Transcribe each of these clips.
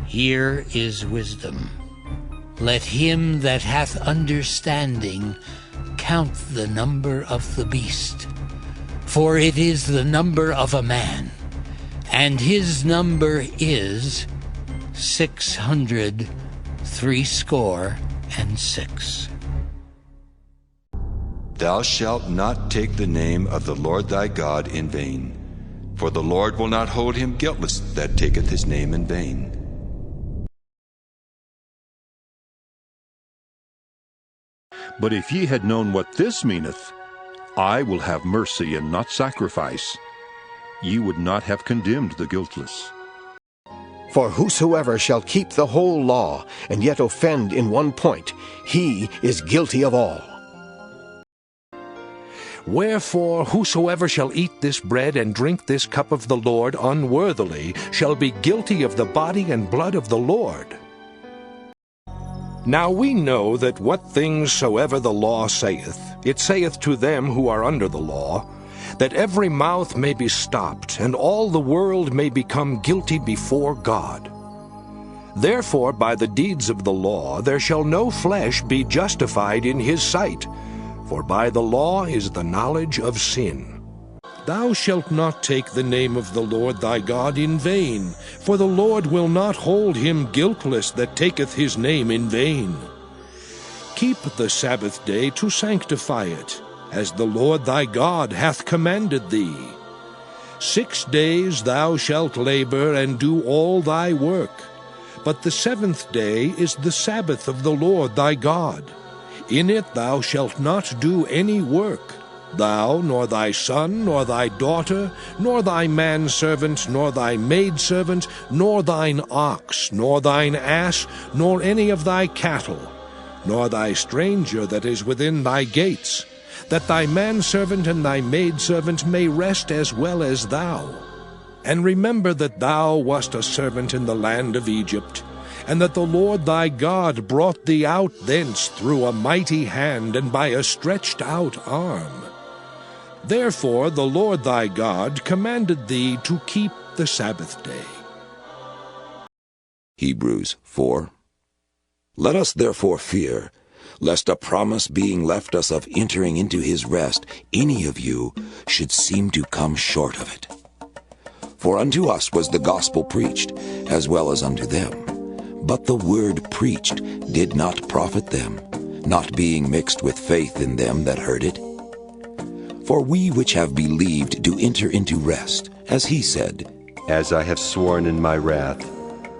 Here is wisdom. Let him that hath understanding count the number of the beast, for it is the number of a man, and his number is 666. Thou shalt not take the name of the Lord thy God in vain, for the Lord will not hold him guiltless that taketh his name in vain. But if ye had known what this meaneth, I will have mercy and not sacrifice, ye would not have condemned the guiltless. For whosoever shall keep the whole law, and yet offend in one point, he is guilty of all. Wherefore whosoever shall eat this bread and drink this cup of the Lord unworthily shall be guilty of the body and blood of the Lord. Now we know that what things soever the law saith, it saith to them who are under the law, that every mouth may be stopped, and all the world may become guilty before God. Therefore by the deeds of the law there shall no flesh be justified in his sight, for by the law is the knowledge of sin. Thou shalt not take the name of the Lord thy God in vain, for the Lord will not hold him guiltless that taketh his name in vain. Keep the Sabbath day to sanctify it, as the Lord thy God hath commanded thee. 6 days thou shalt labor and do all thy work, but the 7th day is the Sabbath of the Lord thy God. In it thou shalt not do any work, thou, nor thy son, nor thy daughter, nor thy manservant, nor thy maidservant, nor thine ox, nor thine ass, nor any of thy cattle, nor thy stranger that is within thy gates, that thy manservant and thy maidservant may rest as well as thou. And remember that thou wast a servant in the land of Egypt, and that the Lord thy God brought thee out thence through a mighty hand and by a stretched out arm. Therefore the Lord thy God commanded thee to keep the Sabbath day. Hebrews 4. Let us therefore fear, lest a promise being left us of entering into his rest, any of you should seem to come short of it. For unto us was the gospel preached, as well as unto them. But the word preached did not profit them, not being mixed with faith in them that heard it. For we which have believed do enter into rest, as he said, As I have sworn in my wrath,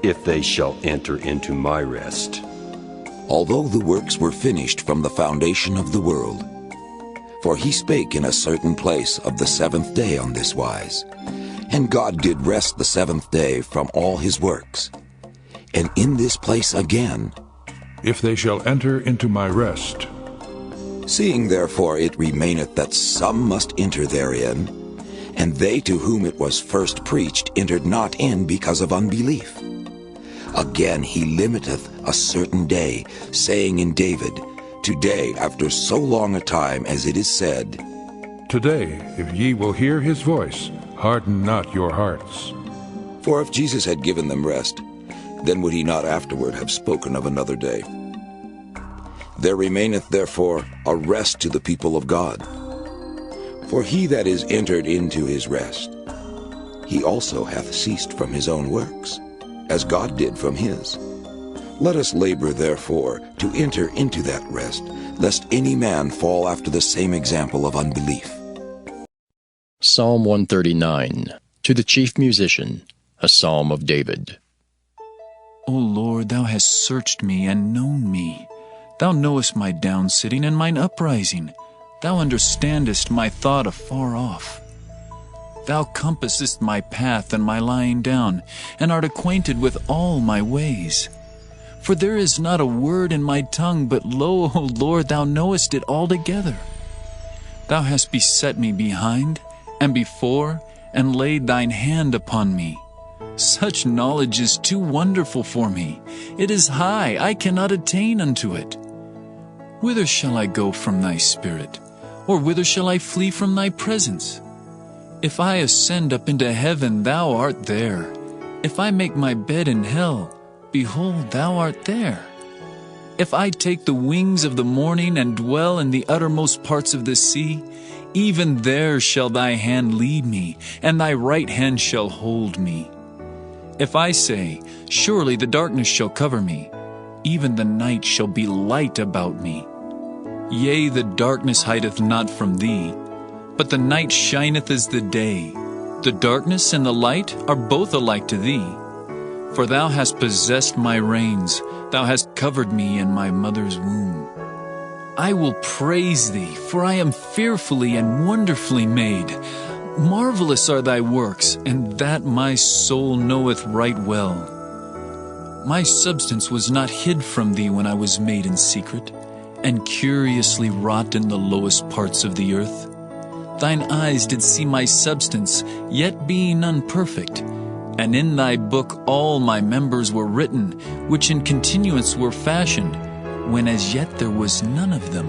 if they shall enter into my rest. Although the works were finished from the foundation of the world. For he spake in a certain place of the 7th day on this wise, And God did rest the 7th day from all his works. And in this place again, If they shall enter into my rest. Seeing therefore it remaineth that some must enter therein, and they to whom it was first preached entered not in because of unbelief. Again he limiteth a certain day, saying in David, Today, after so long a time as it is said, Today, if ye will hear his voice, harden not your hearts. For if Jesus had given them rest, then would he not afterward have spoken of another day. There remaineth therefore a rest to the people of God. For he that is entered into his rest, he also hath ceased from his own works, as God did from his. Let us labor therefore to enter into that rest, lest any man fall after the same example of unbelief. Psalm 139. To the chief musician, a psalm of David. O Lord, thou hast searched me and known me. Thou knowest my downsitting and mine uprising. Thou understandest my thought afar off. Thou compassest my path and my lying down, and art acquainted with all my ways. For there is not a word in my tongue, but lo, O Lord, thou knowest it altogether. Thou hast beset me behind and before, and laid thine hand upon me. Such knowledge is too wonderful for me. It is high, I cannot attain unto it. Whither shall I go from thy spirit? Or whither shall I flee from thy presence? If I ascend up into heaven, thou art there. If I make my bed in hell, behold, thou art there. If I take the wings of the morning and dwell in the uttermost parts of the sea, even there shall thy hand lead me, and thy right hand shall hold me. If I say, surely the darkness shall cover me, even the night shall be light about me. Yea, the darkness hideth not from thee, but the night shineth as the day. The darkness and the light are both alike to thee. For thou hast possessed my reins, thou hast covered me in my mother's womb. I will praise thee, for I am fearfully and wonderfully made. Marvelous are thy works, and that my soul knoweth right well. My substance was not hid from thee when I was made in secret, and curiously wrought in the lowest parts of the earth. Thine eyes did see my substance, yet being unperfect. And in thy book all my members were written, which in continuance were fashioned, when as yet there was none of them.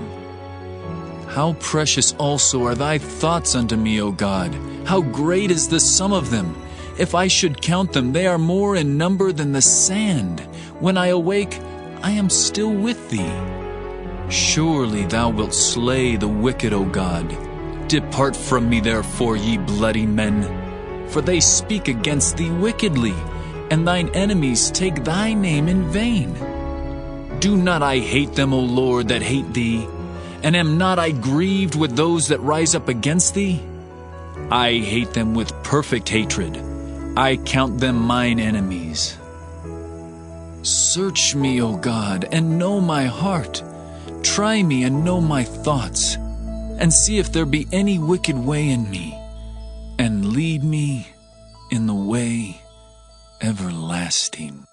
How precious also are thy thoughts unto me, O God! How great is the sum of them! If I should count them, they are more in number than the sand. When I awake, I am still with thee. Surely thou wilt slay the wicked, O God. Depart from me therefore, ye bloody men. For they speak against thee wickedly, and thine enemies take thy name in vain. Do not I hate them, O Lord, that hate thee? And am not I grieved with those that rise up against thee? I hate them with perfect hatred. I count them mine enemies. Search me, O God, and know my heart. Try me and know my thoughts, and see if there be any wicked way in me, and lead me in the way everlasting.